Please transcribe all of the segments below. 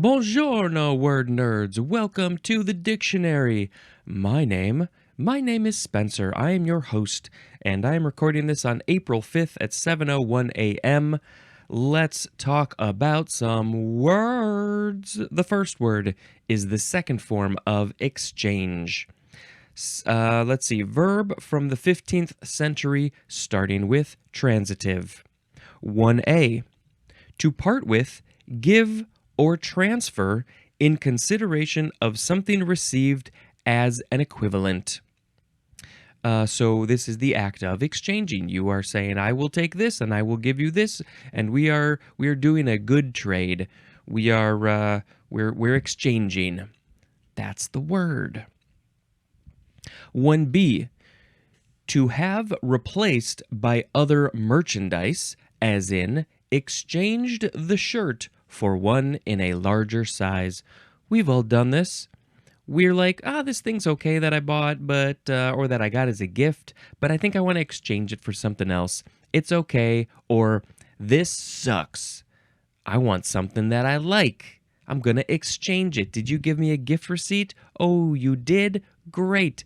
Buongiorno, word nerds. Welcome to the dictionary. My name is Spencer. I am your host, and I am recording this on April 5th at 7:01 a.m. Let's talk about some words. The first word is the second form of exchange. Let's see, verb from the 15th century, starting with transitive. 1a, to part with, give, or transfer in consideration of something received as an equivalent. So this is the act of exchanging. You are saying, I will take this and I will give you this, and we are doing a good trade. We're exchanging. That's the word. 1b, to have replaced by other merchandise, as in exchanged the shirt for one in a larger size. We've all done this. We're like, this thing's okay that I bought, but or that I got as a gift, but I think I want to exchange it for something else. It's okay, or this sucks. I want something that I like. I'm going to exchange it. Did you give me a gift receipt? Oh, you did? Great.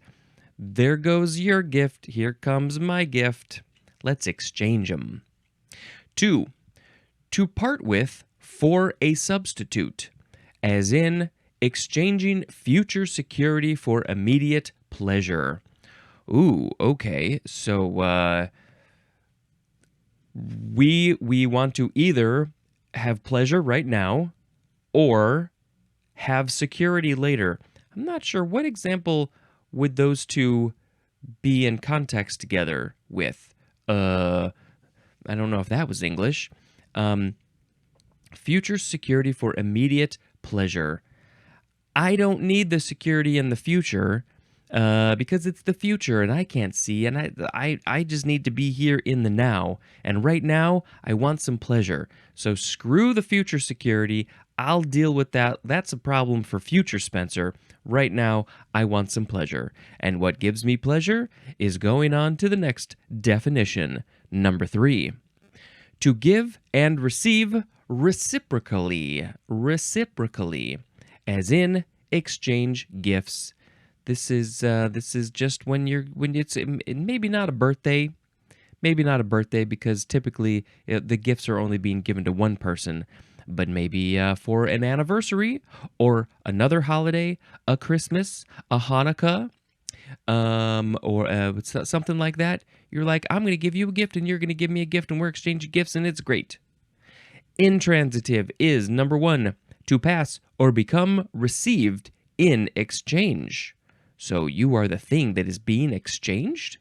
There goes your gift. Here comes my gift. Let's exchange them. 2, to part with for a substitute, as in exchanging future security for immediate pleasure. Ooh, okay. So we want to either have pleasure right now or have security later. I'm not sure what example would those two be in context together with. I don't know if that was English. Future security for immediate pleasure. I don't need the security in the future because it's the future and I can't see, and I just need to be here in the now. And right now, I want some pleasure. So screw the future security. I'll deal with that. That's a problem for future Spencer. Right now, I want some pleasure. And what gives me pleasure is going on to the next definition. Number 3. To give and receive reciprocally, as in exchange gifts. This is just when it's maybe not a birthday, because typically the gifts are only being given to one person, but maybe for an anniversary or another holiday, a Christmas, a Hanukkah, or something like that. You're like, I'm going to give you a gift and you're going to give me a gift and we're exchanging gifts and it's great. Intransitive is, number 1, to pass or become received in exchange. So you are the thing that is being exchanged.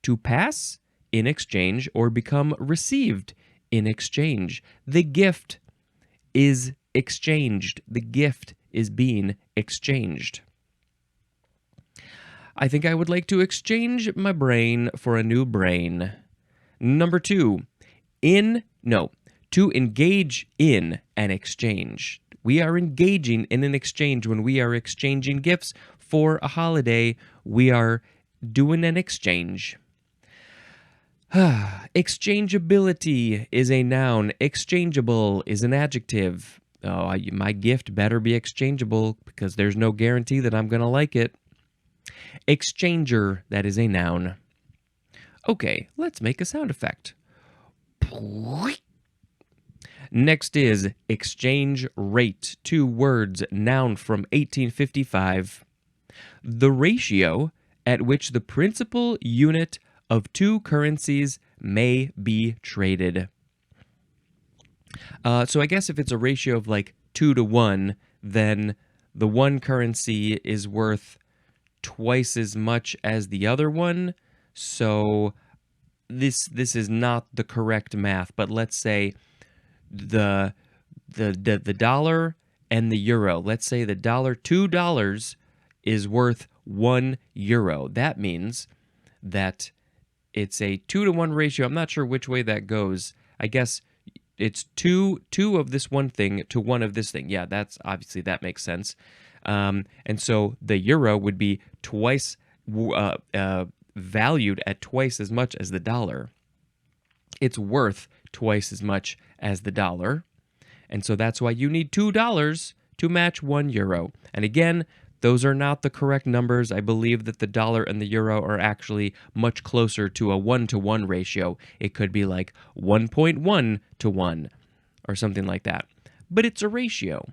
To pass in exchange or become received in exchange. The gift is exchanged. The gift is being exchanged. I think I would like to exchange my brain for a new brain. Number 2, to engage in an exchange. We are engaging in an exchange when we are exchanging gifts for a holiday. We are doing an exchange. Exchangeability is a noun. Exchangeable is an adjective. Oh, my gift better be exchangeable because there's no guarantee that I'm going to like it. Exchanger, that is a noun. Okay, let's make a sound effect. Next is exchange rate. 2 words, noun from 1855. The ratio at which the principal unit of 2 currencies may be traded. So I guess if it's a ratio of like 2 to 1, then the one currency is worth twice as much as the other one. So this is not the correct math, but let's say the dollar and the euro. Let's say the $2 is worth €1. That means that it's a 2 to 1 ratio. I'm not sure which way that goes. I guess it's two of this one thing to 1 of this thing. Yeah, that's obviously that makes sense. And so the euro would be twice valued at twice as much as the dollar. It's worth twice as much as the dollar. And so that's why you need $2 to match €1. And again, those are not the correct numbers. I believe that the dollar and the euro are actually much closer to a 1-to-1 ratio. It could be like 1.1 to 1 or something like that. But it's a ratio.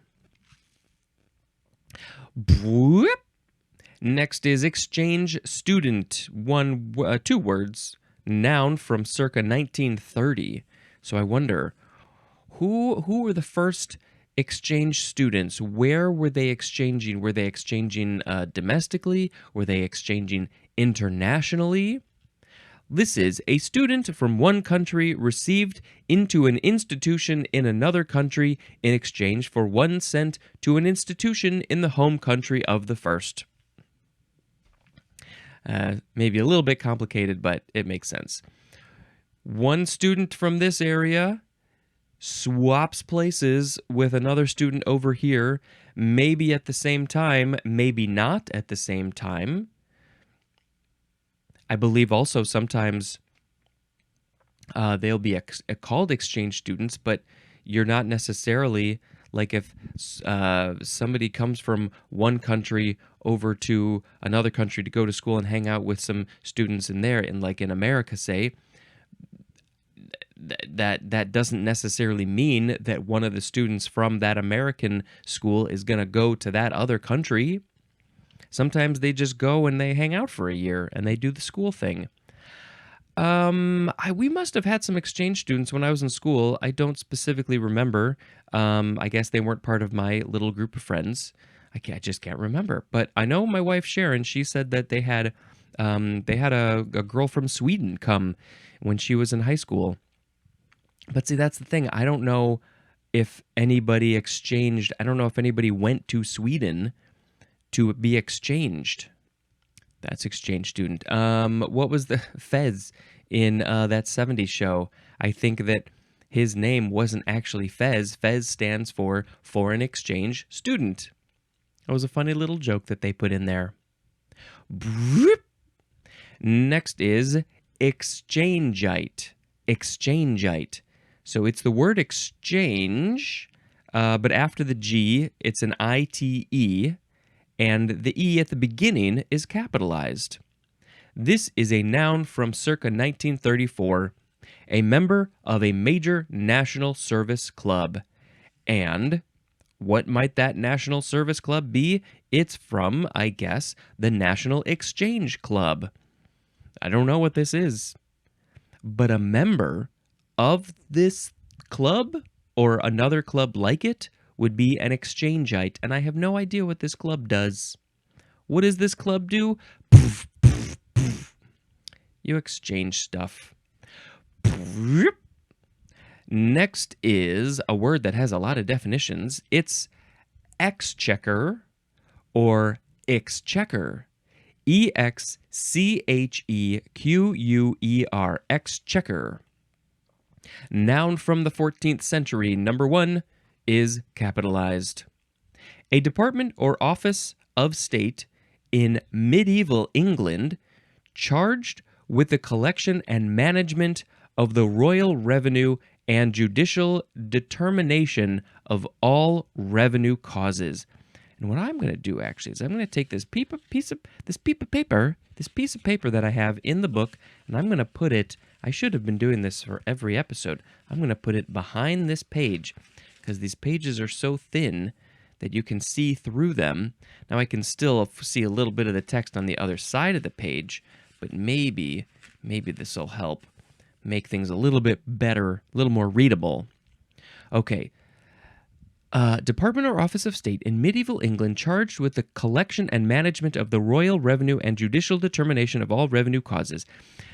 Next is exchange student. Two words. Noun from circa 1930. So I wonder, who were the first exchange students? Where were they exchanging? Were they exchanging domestically? Were they exchanging internationally? This is a student from one country received into an institution in another country in exchange for one sent to an institution in the home country of the first. Maybe a little bit complicated, but it makes sense. One student from this area swaps places with another student over here, maybe at the same time, maybe not at the same time. I believe also sometimes they'll be called exchange students, but you're not necessarily, like if somebody comes from one country over to another country to go to school and hang out with some students in there, and like in America, say, that doesn't necessarily mean that one of the students from that American school is going to go to that other country. Sometimes they just go and they hang out for a year and they do the school thing. We must have had some exchange students when I was in school. I don't specifically remember. I guess they weren't part of my little group of friends. I just can't remember. But I know my wife Sharon, she said that they had a girl from Sweden come when she was in high school. But see, that's the thing. I don't know if anybody exchanged. I don't know if anybody went to Sweden to be exchanged. That's exchange student. What was the Fez in that 70s show? I think that his name wasn't actually Fez. Fez stands for foreign exchange student. That was a funny little joke that they put in there. Next is exchangeite. Exchangeite. So it's the word exchange, but after the G, it's an I-T-E, and the E at the beginning is capitalized. This is a noun from circa 1934, a member of a major national service club. And what might that national service club be? It's from, I guess, the National Exchange Club. I don't know what this is, but a member of this club or another club like it would be an exchangeite, and I have no idea what this club does. What does this club do? Poof, poof, poof. You exchange stuff. Next is a word that has a lot of definitions. It's exchequer or exchequer. E-X-C-H-E-Q-U-E-R. Exchequer. Noun from the 14th century. Number 1 is capitalized. A department or office of state in medieval England charged with the collection and management of the royal revenue and judicial determination of all revenue causes. And what I'm going to do actually is I'm going to take this piece of paper that I have in the book, and I'm going to put it, I should have been doing this for every episode, I'm going to put it behind this page, because these pages are so thin that you can see through them. Now I can still see a little bit of the text on the other side of the page, but maybe this will help make things a little bit better, a little more readable. Okay. Department or Office of State in medieval England charged with the collection and management of the royal revenue and judicial determination of all revenue causes.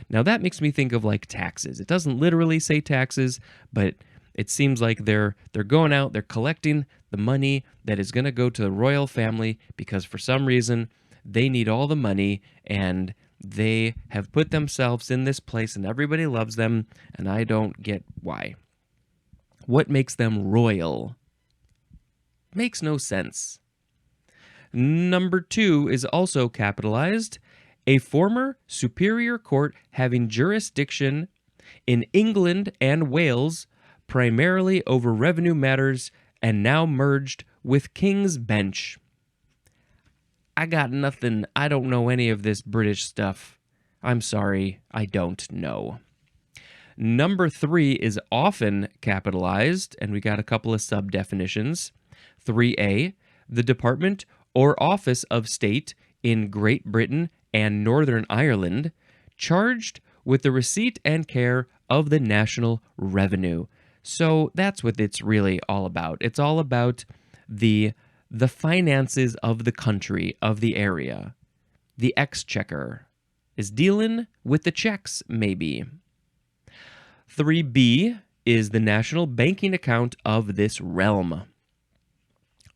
Now that makes me think of like taxes. It doesn't literally say taxes, but it seems like they're going out, they're collecting the money that is going to go to the royal family because for some reason they need all the money and they have put themselves in this place and everybody loves them, and I don't get why. What makes them royal? Makes no sense. Number 2 is also capitalized. A former superior court having jurisdiction in England and Wales, primarily over revenue matters and now merged with King's Bench. I got nothing. I don't know any of this British stuff. I'm sorry, I don't know. Number 3 is often capitalized, and we got a couple of sub-definitions. 3A, the Department or Office of State in Great Britain and Northern Ireland, charged with the receipt and care of the national revenue. So that's what it's really all about. It's all about the finances of the country, of the area. The Exchequer is dealing with the checks, maybe. 3B is the national banking account of this realm.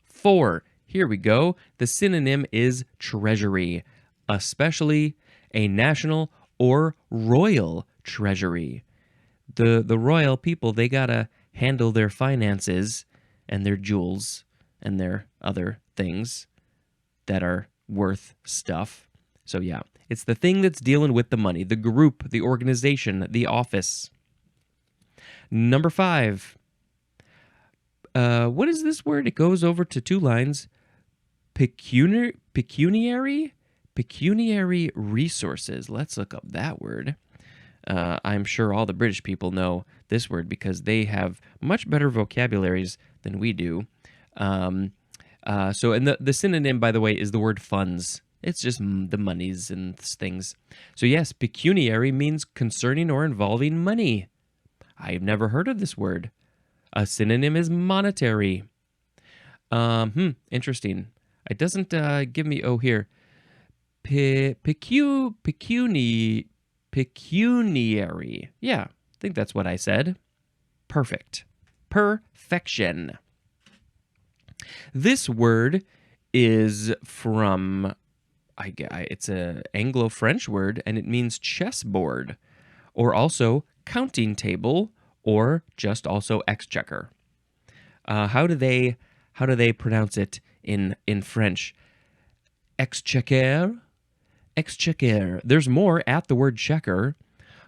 4, here we go. The synonym is treasury, especially a national or royal treasury. The royal people, they gotta handle their finances and their jewels and their other things that are worth stuff. So yeah, it's the thing that's dealing with the money, the group, the organization, the office. Number 5. What is this word? It goes over to 2 lines. Pecuniary resources. Let's look up that word. I'm sure all the British people know this word because they have much better vocabularies than we do. And the synonym, by the way, is the word funds. It's just the monies and things. So yes, pecuniary means concerning or involving money. I've never heard of this word. A synonym is monetary. Interesting. It doesn't give me, here. Pecuniary. Yeah, I think that's what I said. Perfect. Perfection. This word is from, it's an Anglo-French word, and it means chessboard, or also counting table, or just also exchequer. How do they pronounce it in French? Exchequer? Exchequer. There's more at the word checker.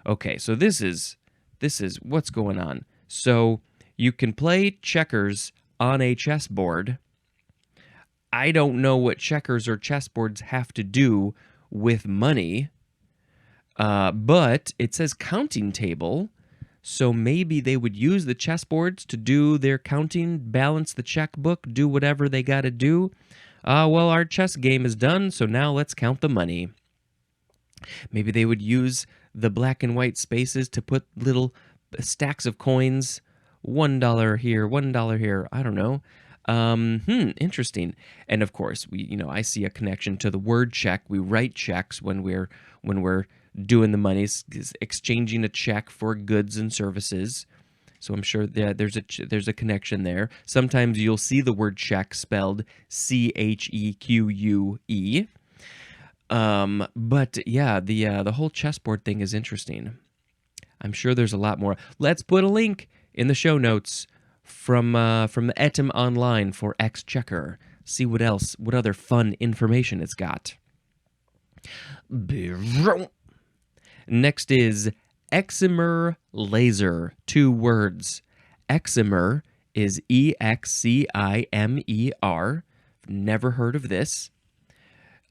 Okay, so this is what's going on. So you can play checkers on a chessboard. I don't know what checkers or chessboards have to do with money, but it says counting table, so maybe they would use the chessboards to do their counting, balance the checkbook, do whatever they got to do. Well, our chess game is done, so now let's count the money. Maybe they would use the black and white spaces to put little stacks of coins, $1 here, $1 here, I don't know. Interesting. And of course, I see a connection to the word check. We write checks when we're doing the money, exchanging a check for goods and services. So I'm sure that there's a connection there. Sometimes you'll see the word check spelled CHEQUE. But yeah, the whole chessboard thing is interesting. I'm sure there's a lot more. Let's put a link in the show notes from the Etim Online for Exchequer. See what other fun information it's got. Next is excimer laser. 2 words. Excimer is EXCIMER. Never heard of this.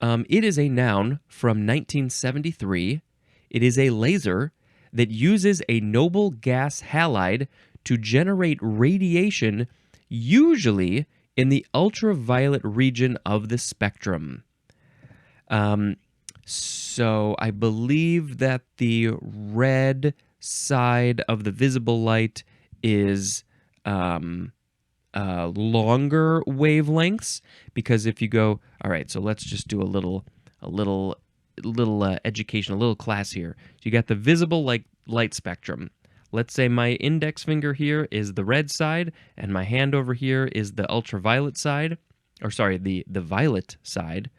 It is a noun from 1973. It is a laser that uses a noble gas halide to generate radiation, usually in the ultraviolet region of the spectrum. So I believe that the red side of the visible light is longer wavelengths, because if you go, all right, so let's just do a little education, a little class here. So you got the visible light spectrum. Let's say my index finger here is the red side, and my hand over here is the ultraviolet side, or sorry, the violet side.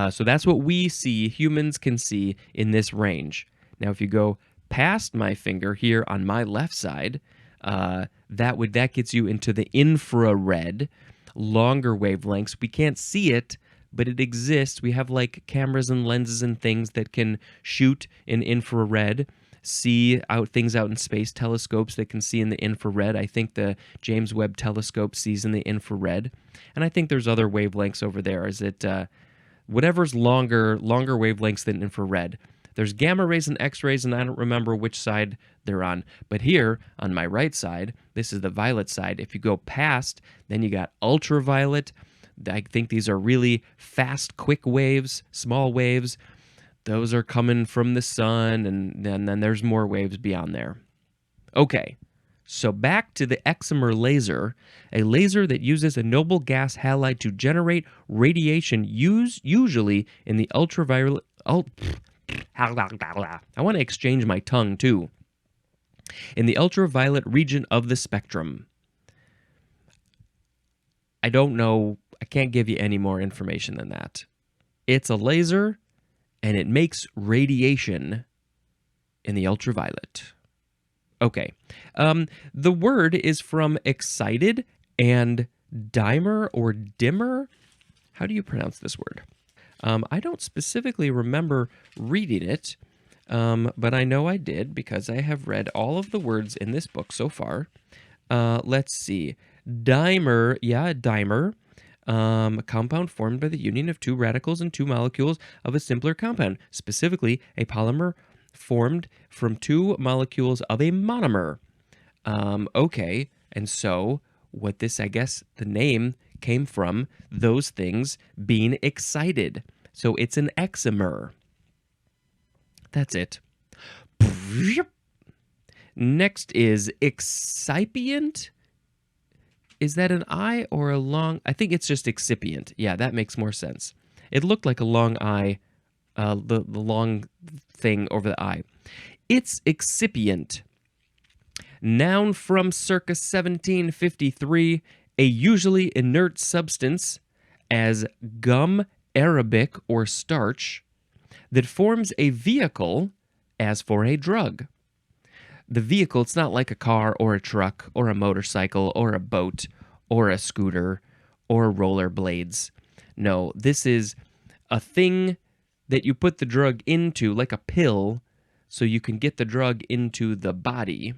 So that's what we see, humans can see in this range. Now, if you go past my finger here on my left side, that gets you into the infrared, longer wavelengths. We can't see it, but it exists. We have like cameras and lenses and things that can shoot in infrared. see things out in space, telescopes that can see in the infrared. I think the James Webb Telescope sees in the infrared. And I think there's other wavelengths over there. Is it whatever's longer wavelengths than infrared? There's gamma rays and X-rays, and I don't remember which side they're on. But here, on my right side, this is the violet side. If you go past, then you got ultraviolet. I think these are really fast, quick waves, small waves. Those are coming from the sun, and then there's more waves beyond there. Okay, so back to the excimer laser, a laser that uses a noble gas halide to generate radiation usually in the ultraviolet... I want to exchange my tongue, too. In the ultraviolet region of the spectrum. I don't know. I can't give you any more information than that. It's a laser, and it makes radiation in the ultraviolet. Okay. The word is from excited and dimer or dimmer. How do you pronounce this word? I don't specifically remember reading it, but I know I did because I have read all of the words in this book so far. Let's see. Dimer, dimer. A compound formed by the union of two radicals and two molecules of a simpler compound, specifically a polymer formed from two molecules of a monomer. Okay, and so what this, I guess, the name came from those things being excited. So it's an excimer. That's it. Next is excipient. Is that an I or a long? I think it's just excipient. Yeah, that makes more sense. It looked like a long I, the long thing over the I. It's excipient. Noun from circa 1753, a usually inert substance as gum, arabic, or starch that forms a vehicle as for a drug. The vehicle, it's not like a car or a truck or a motorcycle or a boat or a scooter or rollerblades. No, this is a thing that you put the drug into, like a pill, so you can get the drug into the body.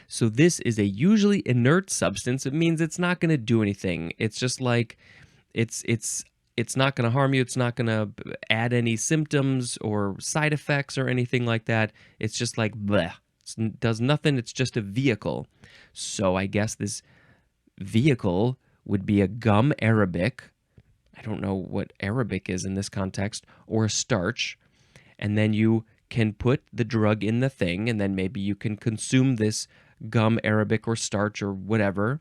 So this is a usually inert substance. It means it's not going to do anything. It's just like it's not going to harm you. It's not going to add any symptoms or side effects or anything like that. It's just like bleh. It does nothing. It's just a vehicle. So I guess this vehicle would be a gum arabic. I don't know what arabic is in this context, or a starch. And then you can put the drug in the thing, and then maybe you can consume this gum arabic or starch or whatever.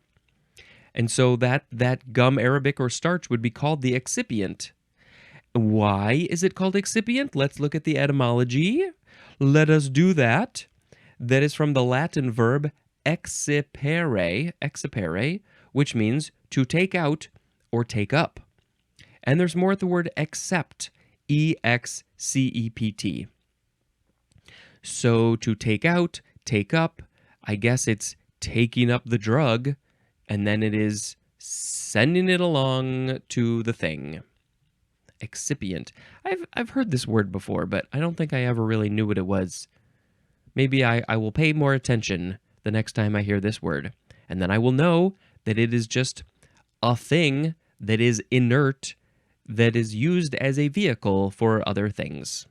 And so that gum arabic or starch would be called the excipient. Why is it called excipient? Let's look at the etymology. Let us do that. That is from the Latin verb excipere, which means to take out or take up. And there's more at the word accept, E-X-C-E-P-T. So to take out, take up, I guess it's taking up the drug, and then it is sending it along to the thing. Excipient. I've heard this word before, but I don't think I ever really knew what it was. Maybe I will pay more attention the next time I hear this word, and then I will know that it is just a thing that is inert, that is used as a vehicle for other things.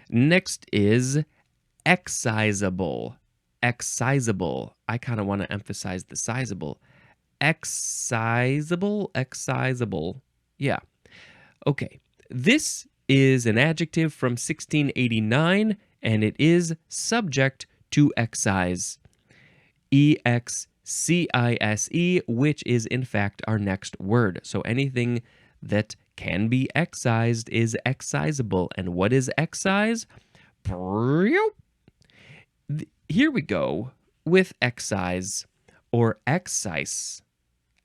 Next is excitable. Excitable. I kind of want to emphasize the sizable. Excitable. Yeah. Okay. This is an adjective from 1689, and it is subject to excise. E-X-C-I-S-E, which is in fact our next word. So anything that can be excised is excisable. And what is excise? Here we go with excise or excise.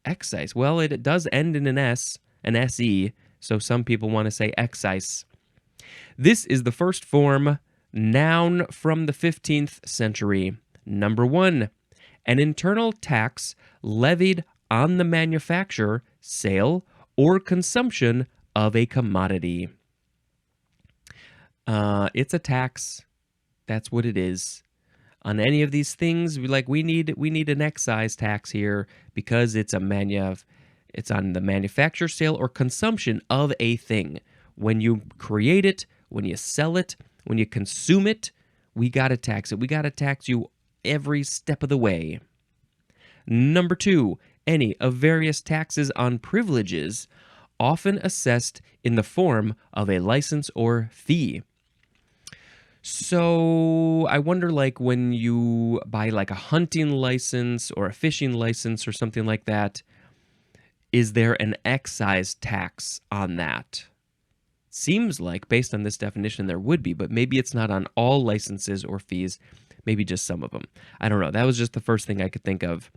Excise. Well, it does end in an S, an S-E, so some people want to say excise. This is the first form noun from the 15th century. Number 1, an internal tax levied on the manufacture, sale, or consumption of a commodity. It's a tax. That's what it is. On any of these things, we need an excise tax here because it's it's on the manufacture, sale, or consumption of a thing. When you create it, when you sell it, when you consume it, we gotta tax it. We gotta tax you every step of the way. Number 2, any of various taxes on privileges, often assessed in the form of a license or fee. So I wonder, like, when you buy like a hunting license or a fishing license or something like that, is there an excise tax on that? Seems like, based on this definition, there would be, but maybe it's not on all licenses or fees, maybe just some of them. I don't know. That was just the first thing I could think of.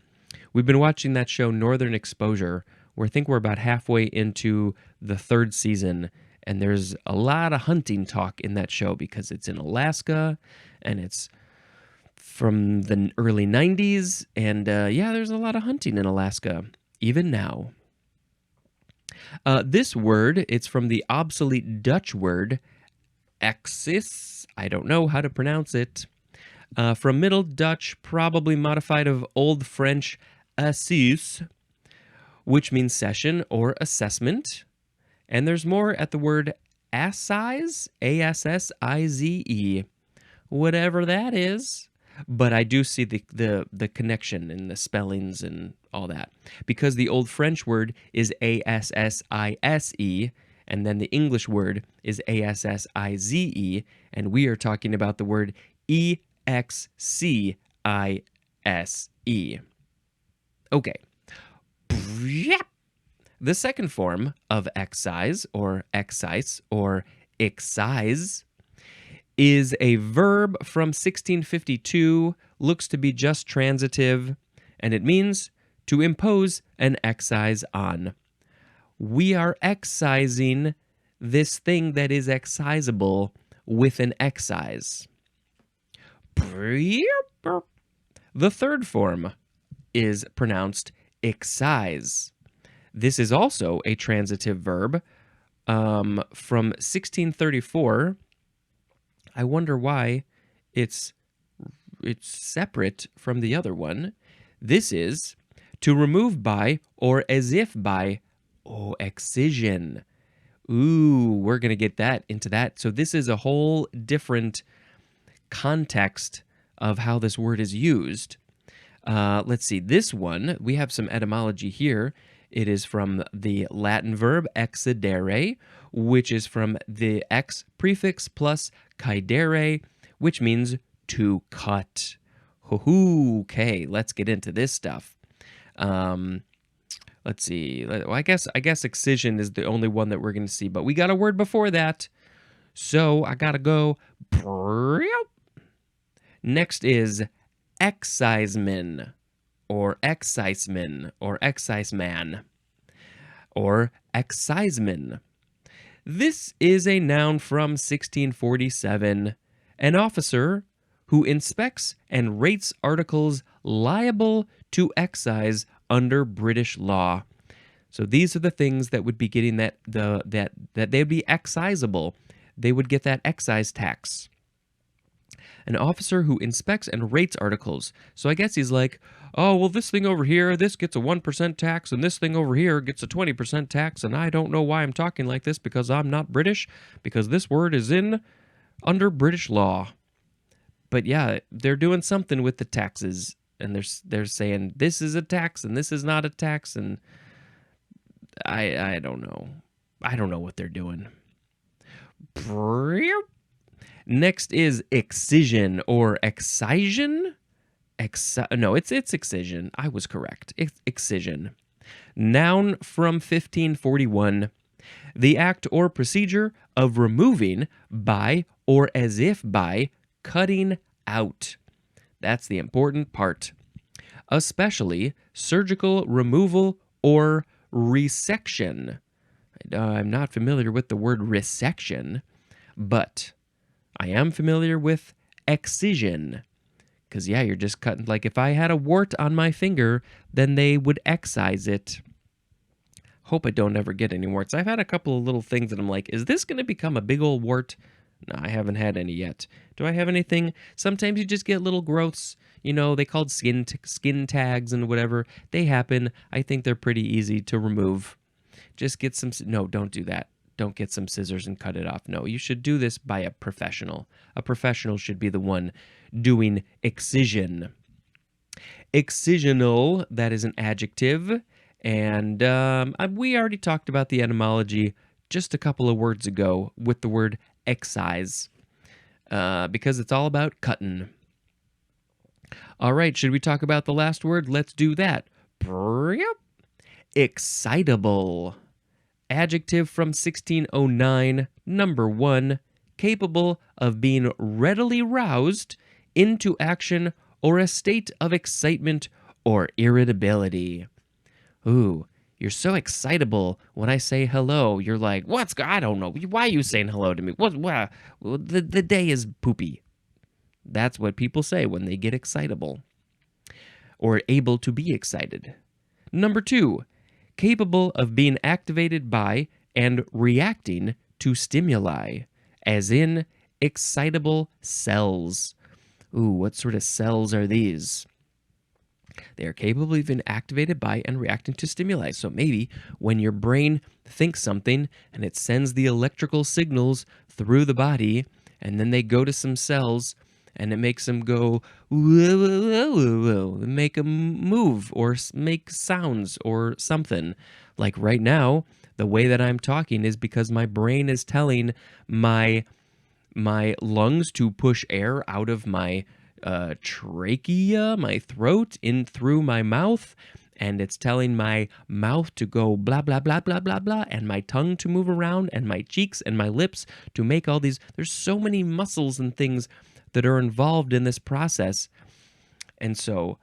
We've been watching that show, Northern Exposure, where I think we're about halfway into the 3rd season, and there's a lot of hunting talk in that show because it's in Alaska, and it's from the early 90s, and yeah, there's a lot of hunting in Alaska, even now. This word, it's from the obsolete Dutch word, exis, I don't know how to pronounce it, from Middle Dutch, probably modified of Old French, assis, which means session or assessment. And there's more at the word assize, A-S-S-I-Z-E, whatever that is. But I do see the connection in the spellings and all that. Because the Old French word is A-S-S-I-S-E, and then the English word is A-S-S-I-Z-E, and we are talking about the word E-X-C-I-S-E. Okay. The second form of excise or excise is a verb from 1652, looks to be just transitive, and it means to impose an excise on. We are excising this thing that is excisable with an excise. The third form is pronounced excise. This is also a transitive verb from 1634. I wonder why it's separate from the other one. This is to remove by or as if by, excision. Ooh, we're going to get that into that. So this is a whole different context of how this word is used. Let's see. This one, we have some etymology here. It is from the Latin verb excidere, which is from the ex prefix plus caedere, which means to cut. Okay, let's get into this stuff. Let's see. Well, I guess excision is the only one that we're going to see, but we got a word before that. So I got to go. Next is exciseman, or exciseman, or exciseman, or exciseman. This is a noun from 1647, an officer who inspects and rates articles liable to excise under British law. So these are the things that would be getting that they would be excisable. They would get that excise tax. An officer who inspects and rates articles. So I guess he's like, oh, well, this thing over here, this gets a 1% tax, and this thing over here gets a 20% tax, and I don't know why I'm talking like this because I'm not British, because this word is under British law. But yeah, they're doing something with the taxes, and they're saying this is a tax and this is not a tax, and I don't know. I don't know what they're doing. Next is excision or excision. No, it's excision. I was correct. Excision. Noun from 1541. The act or procedure of removing by or as if by cutting out. That's the important part. Especially surgical removal or resection. I'm not familiar with the word resection, but I am familiar with excision. Because, yeah, you're just cutting. Like, if I had a wart on my finger, then they would excise it. Hope I don't ever get any warts. I've had a couple of little things that I'm like, is this going to become a big old wart? No, I haven't had any yet. Do I have anything? Sometimes you just get little growths. They called skin tags and whatever. They happen. I think they're pretty easy to remove. Just get some. No, don't do that. Don't get some scissors and cut it off. No, you should do this by a professional. A professional should be the one doing excision. Excisional, that is an adjective. And we already talked about the etymology just a couple of words ago with the word excise, because it's all about cutting. All right, should we talk about the last word? Let's do that. Excitable. Adjective from 1609, number 1, capable of being readily roused into action or a state of excitement or irritability. Ooh, you're so excitable when I say hello. You're like, I don't know. Why are you saying hello to me? The day is poopy. That's what people say when they get excitable or able to be excited. Number 2, capable of being activated by and reacting to stimuli, as in excitable cells. Ooh, what sort of cells are these? They are capable of being activated by and reacting to stimuli. So maybe when your brain thinks something and it sends the electrical signals through the body, and then they go to some cells and it makes them go whoa, whoa, whoa, whoa, make them move or make sounds or something. Like right now, the way that I'm talking is because my brain is telling my lungs to push air out of my trachea, my throat, in through my mouth, and it's telling my mouth to go blah, blah, blah, blah, blah, blah, and my tongue to move around, and my cheeks and my lips to make all these. There's so many muscles and things that are involved in this process. And so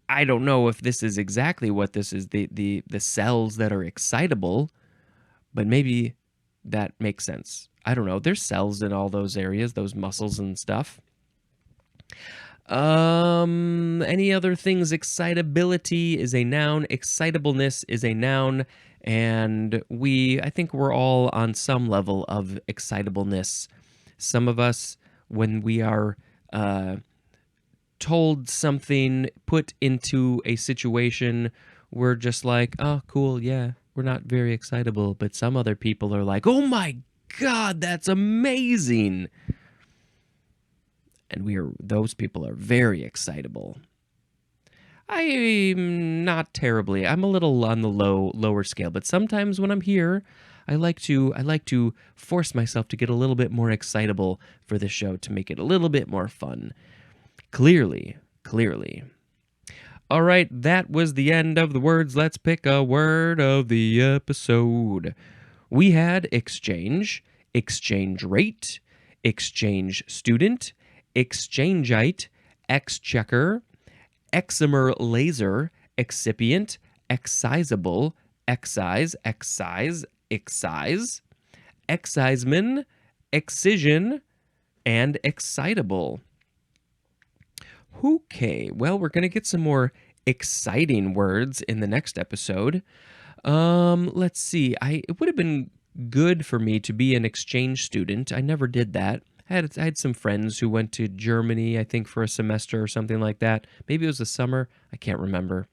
I don't know if this is exactly what this is, the cells that are excitable, but maybe that makes sense. I don't know. There's cells in all those areas, those muscles and stuff. Any other things? Excitability is a noun. Excitableness is a noun. And I think we're all on some level of excitableness. Some of us, when we are told something, put into a situation, we're just like, oh, cool, yeah, we're not very excitable. But some other people are like, oh my God, that's amazing. And those people are very excitable. I'm not terribly. I'm a little on the lower scale, but sometimes when I'm here, I like to force myself to get a little bit more excitable for the show to make it a little bit more fun. Clearly. All right, that was the end of the words. Let's pick a word of the episode. We had exchange, exchange rate, exchange student, exchangeite, exchequer, excimer laser, excipient, excisable, excise, exciseman, excision, and excitable. Okay, well, we're going to get some more exciting words in the next episode. Let's see. It would have been good for me to be an exchange student. I never did that. I had some friends who went to Germany, I think, for a semester or something like that. Maybe it was a summer. I can't remember.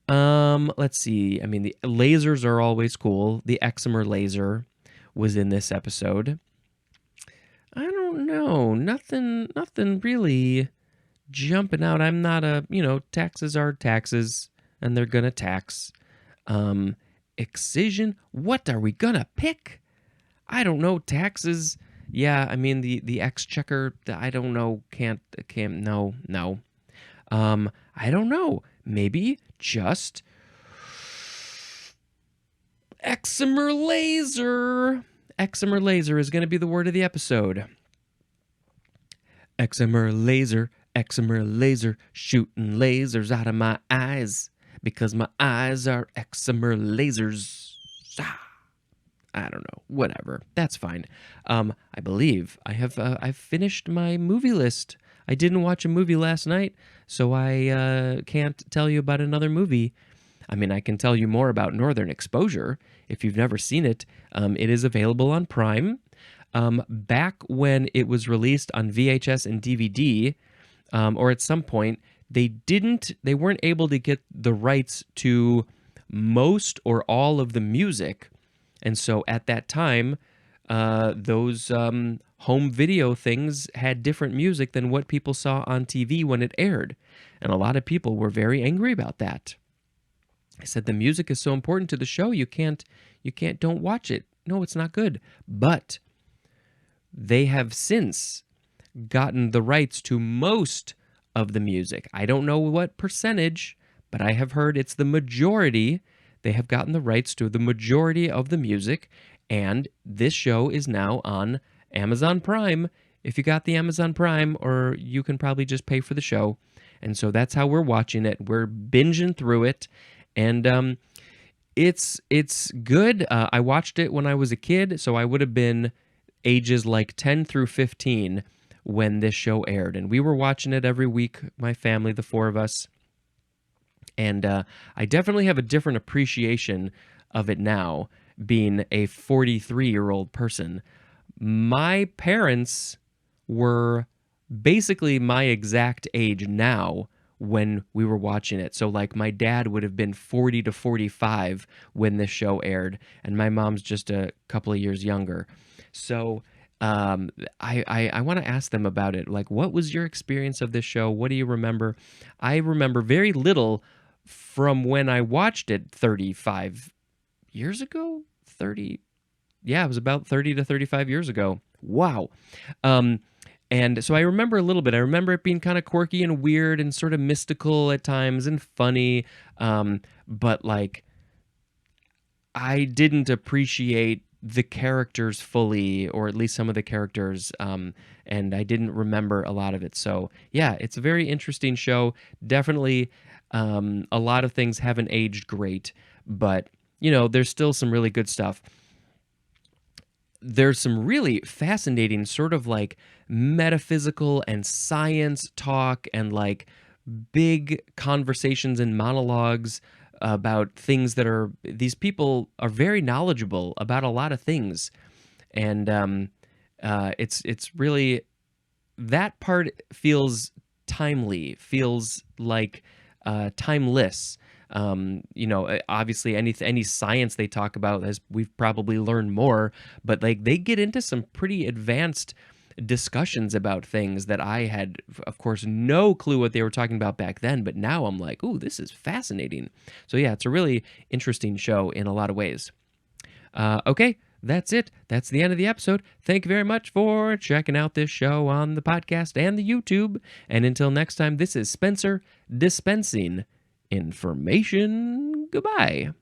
Let's see. I mean, the lasers are always cool. The excimer laser was in this episode. I don't know. Nothing really jumping out. I'm not taxes are taxes, and they're gonna tax. Excision. What are we gonna pick? I don't know. Taxes. Yeah, I mean the exchequer. I don't know. Can't. No. I don't know. Maybe just excimer laser. Excimer laser is going to be the word of the episode. Excimer laser, shooting lasers out of my eyes because my eyes are excimer lasers. I don't know, whatever. That's fine. I believe I've finished my movie list. I didn't watch a movie last night, so I can't tell you about another movie. I mean, I can tell you more about Northern Exposure. If you've never seen it, it is available on Prime. Back when it was released on VHS and DVD, or at some point, they weren't able to get the rights to most or all of the music. And so at that time, those home video things had different music than what people saw on TV when it aired. And a lot of people were very angry about that. I said, the music is so important to the show, don't watch it. No, it's not good. But they have since gotten the rights to most of the music. I don't know what percentage, but I have heard it's the majority. They have gotten the rights to the majority of the music, and this show is now on Amazon Prime. If you got the Amazon Prime, or you can probably just pay for the show. And so that's how we're watching it. We're binging through it, and it's good. I watched it when I was a kid, so I would have been ages like 10 through 15 when this show aired, and we were watching it every week, my family, the four of us. And I definitely have a different appreciation of it now, being a 43-year-old person. My parents were basically my exact age now when we were watching it. So like my dad would have been 40 to 45 when this show aired, and my mom's just a couple of years younger. So I want to ask them about it. Like, what was your experience of this show? What do you remember? I remember very little from when I watched it 35 years ago. Yeah, it was about 30 to 35 years ago. Wow. And so I remember a little bit. I remember it being kind of quirky and weird and sort of mystical at times and funny. But like, I didn't appreciate the characters fully, or at least some of the characters, and I didn't remember a lot of it. So yeah, it's a very interesting show. Definitely, a lot of things haven't aged great, but there's still some really good stuff. There's some really fascinating sort of like metaphysical and science talk, and like big conversations and monologues about things that these people are very knowledgeable about a lot of things. And it's really, that part feels timely, feels like timeless. Obviously any science they talk about, as we've probably learned more, but like they get into some pretty advanced discussions about things that I had, of course, no clue what they were talking about back then, but now I'm like, ooh, this is fascinating. So yeah, it's a really interesting show in a lot of ways. Okay, that's it. That's the end of the episode. Thank you very much for checking out this show on the podcast and the YouTube. And until next time, this is Spencer dispensing information. Goodbye.